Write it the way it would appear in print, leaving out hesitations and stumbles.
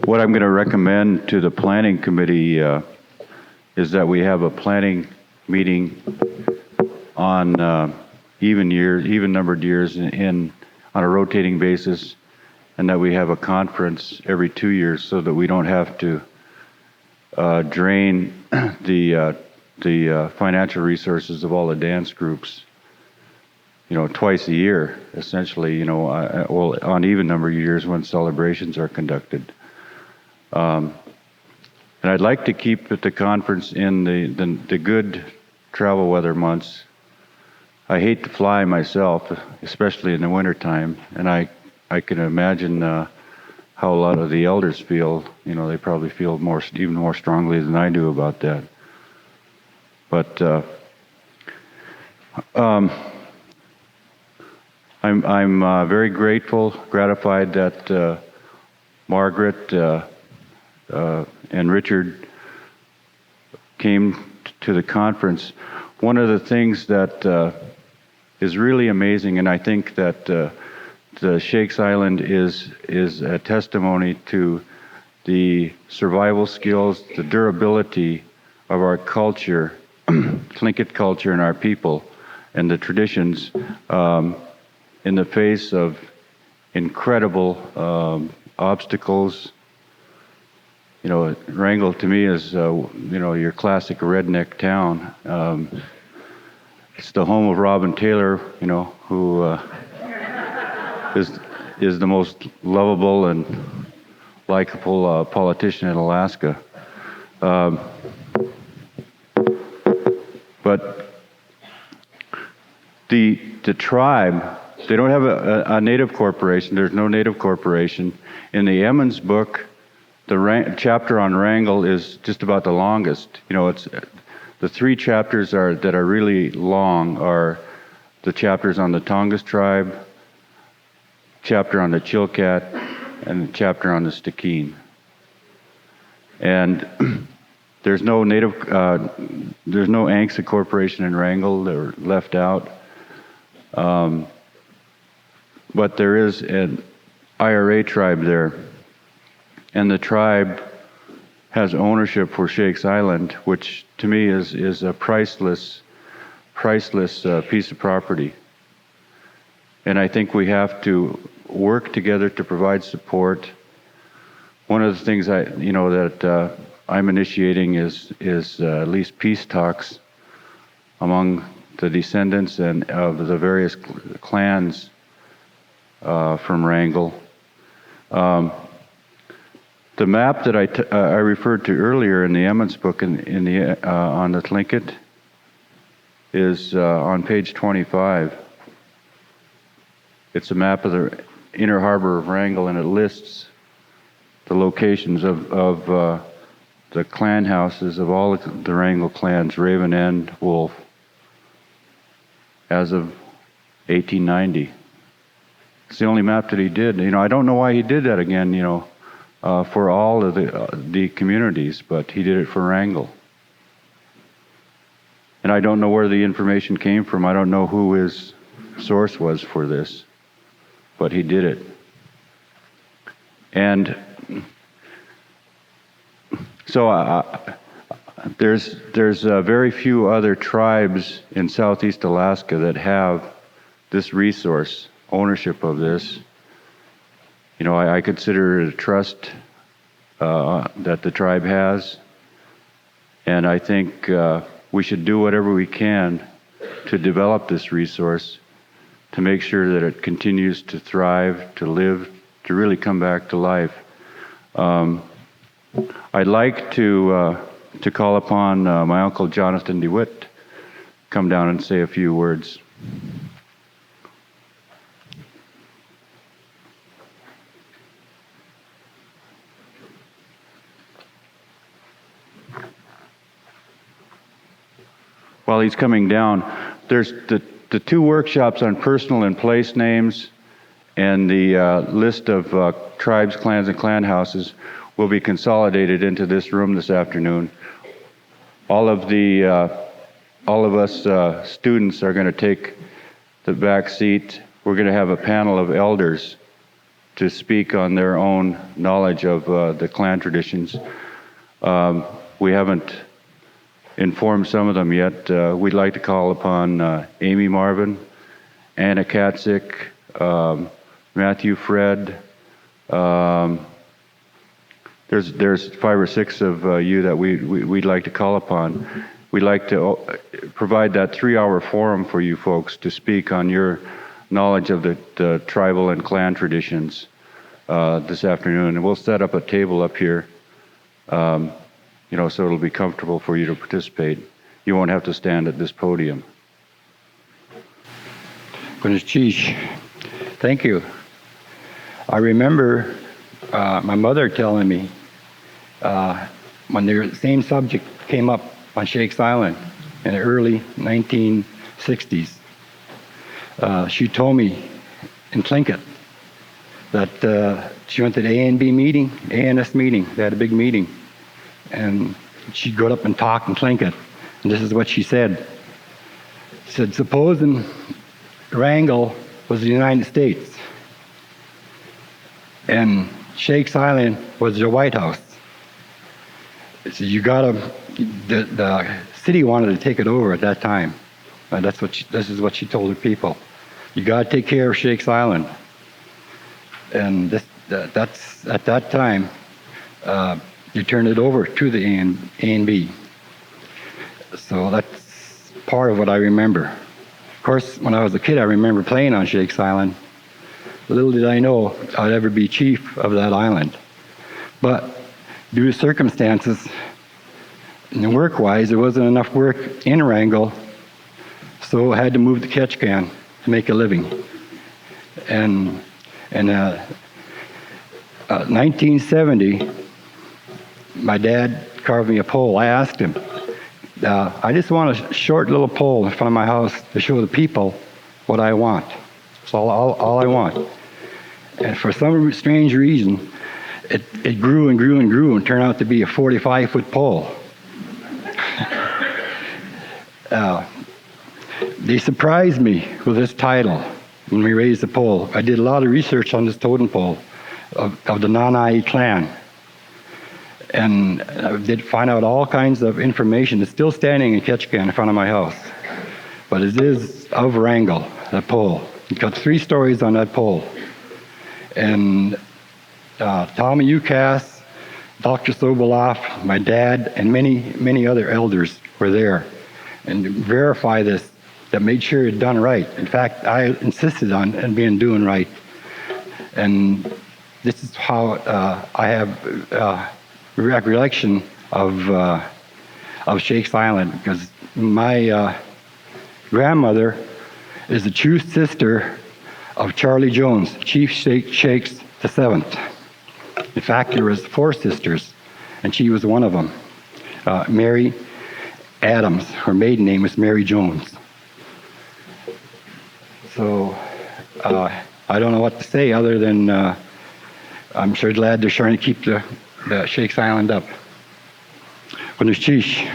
What I'm going to recommend to the planning committee is that we have a planning meeting on even numbered years on a rotating basis, and that we have a conference every 2 years so that we don't have to drain the financial resources of all the dance groups, twice a year, essentially, on even number of years when celebrations are conducted. And I'd like to keep the conference in the good travel weather months. I hate to fly myself, especially in the wintertime, and I can imagine how a lot of the elders feel. They probably feel even more strongly than I do about that. But I'm very gratified that Margaret and Richard came to the conference. One of the things that is really amazing, and I think that the Shakes Island is a testimony to the survival skills, the durability of our culture, Tlingit culture, and our people, and the traditions in the face of incredible obstacles. Wrangell to me is your classic redneck town. It's the home of Robin Taylor, who is the most lovable and likable politician in Alaska. But the tribe, they don't have a native corporation. There's no native corporation. In the Emmonds book, the chapter on Wrangell is just about the longest. It's the 3 chapters that are really long are the chapters on the Tongass tribe, chapter on the Chilkat, and the chapter on the Stikine. And there's no Angsa Corporation in Wrangell. They're left out. But there is an IRA tribe there. And the tribe has ownership for Shakes Island, which to me is a priceless piece of property. And I think we have to work together to provide support. One of the things that I'm initiating is at least peace talks among the descendants and of the various clans from Wrangell. The map that I referred to earlier in the Emmonds book on the Tlingit is on page 25. It's a map of the inner harbor of Wrangell, and it lists the locations of the clan houses of all the Wrangell clans, Raven and Wolf, as of 1890. It's the only map that he did. I don't know why he did that again, for all of the communities, but he did it for Wrangell. And I don't know where the information came from. I don't know who his source was for this, but he did it. And so there's very few other tribes in Southeast Alaska that have this resource, ownership of this. I consider it a trust that the tribe has, and I think we should do whatever we can to develop this resource, to make sure that it continues to thrive, to live, to really come back to life. I'd like to call upon my uncle Jonathan DeWitt come down and say a few words. While he's coming down, there's the 2 workshops on personal and place names and the list of tribes, clans, and clan houses will be consolidated into this room this afternoon. All of us students are going to take the back seat. We're going to have a panel of elders to speak on their own knowledge of the clan traditions. We haven't informed some of them yet. We'd like to call upon Amy Marvin, Anna Katzik, Matthew Fred. There's 5 or 6 of you that we'd like to call upon. We'd like to provide that 3-hour forum for you folks to speak on your knowledge of the tribal and clan traditions this afternoon. And we'll set up a table up here, so it'll be comfortable for you to participate. You won't have to stand at this podium. Thank you. I remember my mother telling me when the same subject came up on Shakes Island in the early 1960s. She told me in Tlingit that she went to the ANS meeting. They had a big meeting, and she'd go up and talk in Tlingit, and this is what she said. She said, supposing Wrangell was the United States and Shakes Island was the White House. So the city wanted to take it over at that time. This is what she told her people. You got to take care of Shakes Island. And that's at that time, you turned it over to the A&B. So that's part of what I remember. Of course, when I was a kid, I remember playing on Shakes Island. Little did I know I'd ever be chief of that island. But due to circumstances, and work-wise, there wasn't enough work in Wrangell, so I had to move to Ketchikan to make a living. And in 1970, my dad carved me a pole. I asked him, I just want a short little pole in front of my house to show the people what I want. That's all I want. And for some strange reason, it grew and grew and grew and turned out to be a 45-foot pole. They surprised me with this title when we raised the pole. I did a lot of research on this totem pole of the Nanai clan. And I did find out all kinds of information. It's still standing in Ketchikan in front of my house. But it is of Wrangell, that pole. It's got 3 stories on that pole. And Tommy Ucas, Dr. Sobolov, my dad, and many, many other elders were there and verify this, that made sure it done right. In fact, I insisted on it being doing right. And this is how I have recollection of Shakes Island, because my grandmother is the true sister of Charlie Jones, Chief Shakes the 7th. In fact, there was 4 sisters, and she was one of them. Mary Adams, her maiden name was Mary Jones. So I don't know what to say other than I'm sure glad they're trying to keep the Shakes Island up. When there's Chish.